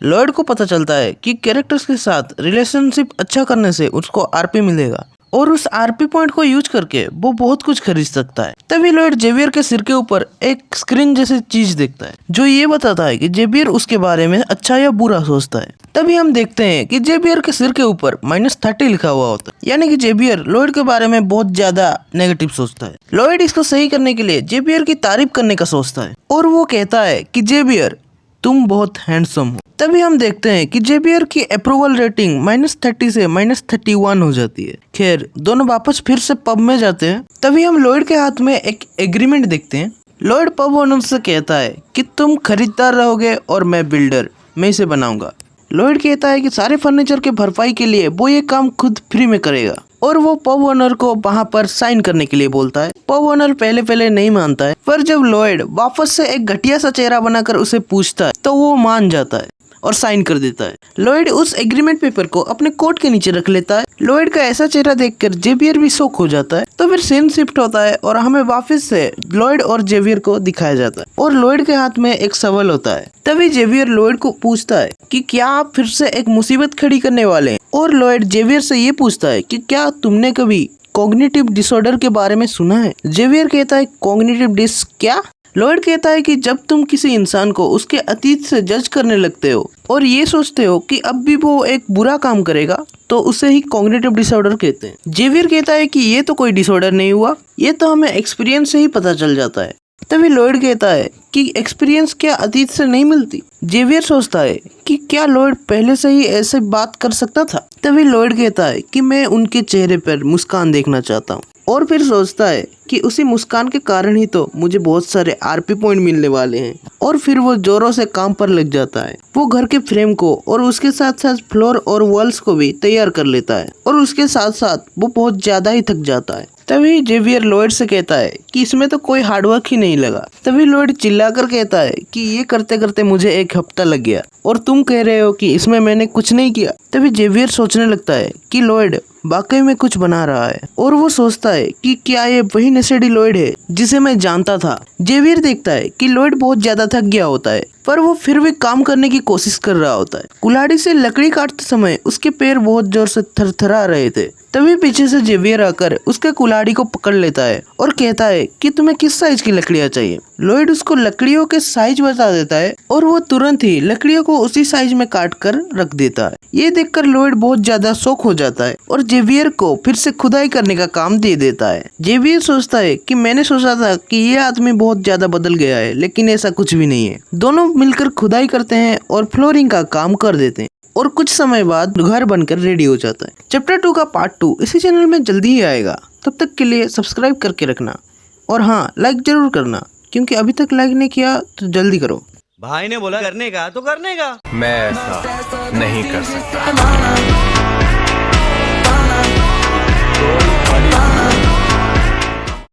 Lloyd को पता चलता है कि कैरेक्टर्स के साथ रिलेशनशिप अच्छा करने से उसको आरपी मिलेगा और उस आरपी पॉइंट को यूज करके वो बहुत कुछ खरीद सकता है। तभी लॉयड जेवियर के सिर के ऊपर एक स्क्रीन जैसी चीज देखता है जो ये बताता है कि जेवियर उसके बारे में अच्छा या बुरा सोचता है। तभी हम देखते हैं कि जेवियर के सिर के ऊपर -30 लिखा हुआ होता है, यानी कि जेवियर लॉयड के बारे में बहुत ज्यादा नेगेटिव सोचता है। लॉयड इसको सही करने के लिए जेवियर की तारीफ करने का सोचता है और वो कहता है कि जेवियर तुम बहुत हैंडसम हो। तभी हम देखते हैं कि जेवियर की अप्रूवल रेटिंग -30 से -31 हो जाती है। खैर दोनों वापस फिर से पब में जाते हैं। तभी हम लॉयड के हाथ में एक एग्रीमेंट देखते हैं। लॉयड पब ओनर से कहता है कि तुम खरीदार रहोगे और मैं बिल्डर, मैं इसे बनाऊंगा। लॉयड कहता है कि सारे फर्नीचर के भरपाई के लिए वो ये काम खुद फ्री में करेगा और वो पब ओनर को वहाँ पर साइन करने के लिए बोलता है। पब ओनर पहले नहीं मानता है, पर जब लॉयड वापस से एक घटिया सा चेहरा बनाकर उसे पूछता है तो वो मान जाता है और साइन कर देता है। लॉयड उस एग्रीमेंट पेपर को अपने कोट के नीचे रख लेता है। लॉयड का ऐसा चेहरा देखकर जेवियर भी शॉक हो जाता है। तो फिर सीन शिफ्ट होता है और हमें वापस से लॉयड और जेवियर को दिखाया जाता है और लॉयड के हाथ में एक सवाल होता है। तभी जेवियर लॉयड को पूछता है कि क्या आप फिर से एक मुसीबत खड़ी करने वाले हैं, और लॉयड जेवियर से ये पूछता है कि क्या तुमने कभी कॉग्निटिव डिसऑर्डर के बारे में सुना है। जेवियर कहता है कॉग्निटिव डिस क्या? लॉयड कहता है कि जब तुम किसी इंसान को उसके अतीत से जज करने लगते हो और ये सोचते हो कि अब भी वो एक बुरा काम करेगा तो उसे ही कॉग्निटिव डिसऑर्डर कहते हैं। जेवियर कहता है कि ये तो कोई डिसऑर्डर नहीं हुआ, ये तो हमें एक्सपीरियंस से ही पता चल जाता है। तभी लॉयड कहता है कि एक्सपीरियंस क्या अतीत से नहीं मिलती। जेवियर सोचता है कि क्या लॉयड पहले से ही ऐसे बात कर सकता था। तभी लॉयड कहता है कि मैं उनके चेहरे पर मुस्कान देखना चाहता हूँ और फिर सोचता है कि उसी मुस्कान के कारण ही तो मुझे बहुत सारे आरपी पॉइंट मिलने वाले हैं। और फिर वो जोरों से काम पर लग जाता है। वो घर के फ्रेम को और उसके साथ साथ फ्लोर और वॉल्स को भी तैयार कर लेता है और उसके साथ साथ वो बहुत ज्यादा ही थक जाता है। तभी जेवियर लॉयड से कहता है कि इसमें तो कोई हार्डवर्क ही नहीं लगा। तभी लॉयड चिल्लाकर कहता है कि ये करते करते मुझे 1 हफ्ता लग गया और तुम कह रहे हो कि इसमें मैंने कुछ नहीं किया। तभी जेवियर सोचने लगता है कि लॉयड वाकई में कुछ बना रहा है और वो सोचता है कि क्या ये वही नशेड़ी लॉयड है जिसे मैं जानता था। जेवियर देखता है कि लॉयड बहुत ज्यादा थक गया होता है पर वो फिर भी काम करने की कोशिश कर रहा होता है। कुल्हाड़ी से लकड़ी काटते समय उसके पैर बहुत जोर से थरथरा रहे थे। तभी पीछे से जेवियर आकर उसके कुल्हाड़ी को पकड़ लेता है और कहता है कि तुम्हें किस साइज की लकड़ियां चाहिए। लॉयड उसको लकड़ियों के साइज बता देता है और वो तुरंत ही लकड़ियों को उसी साइज में काट कर रख देता है। ये देखकर लॉयड बहुत ज्यादा शॉक हो जाता है और जेवियर को फिर से खुदाई करने का काम दे देता है। जेवियर सोचता है कि मैंने सोचा था कि ये आदमी बहुत ज्यादा बदल गया है, लेकिन ऐसा कुछ भी नहीं है। दोनों मिलकर खुदाई करते हैं और फ्लोरिंग का काम कर देते हैं और कुछ समय बाद घर बनकर रेडी हो जाता है। चैप्टर 2 का पार्ट 2 इसी चैनल में जल्दी ही आएगा। तब तक के लिए सब्सक्राइब करके रखना और हाँ, लाइक जरूर करना, क्योंकि अभी तक लाइक नहीं किया तो जल्दी करो। भाई ने बोला करने का तो करने का। मैं ऐसा नहीं कर सकता।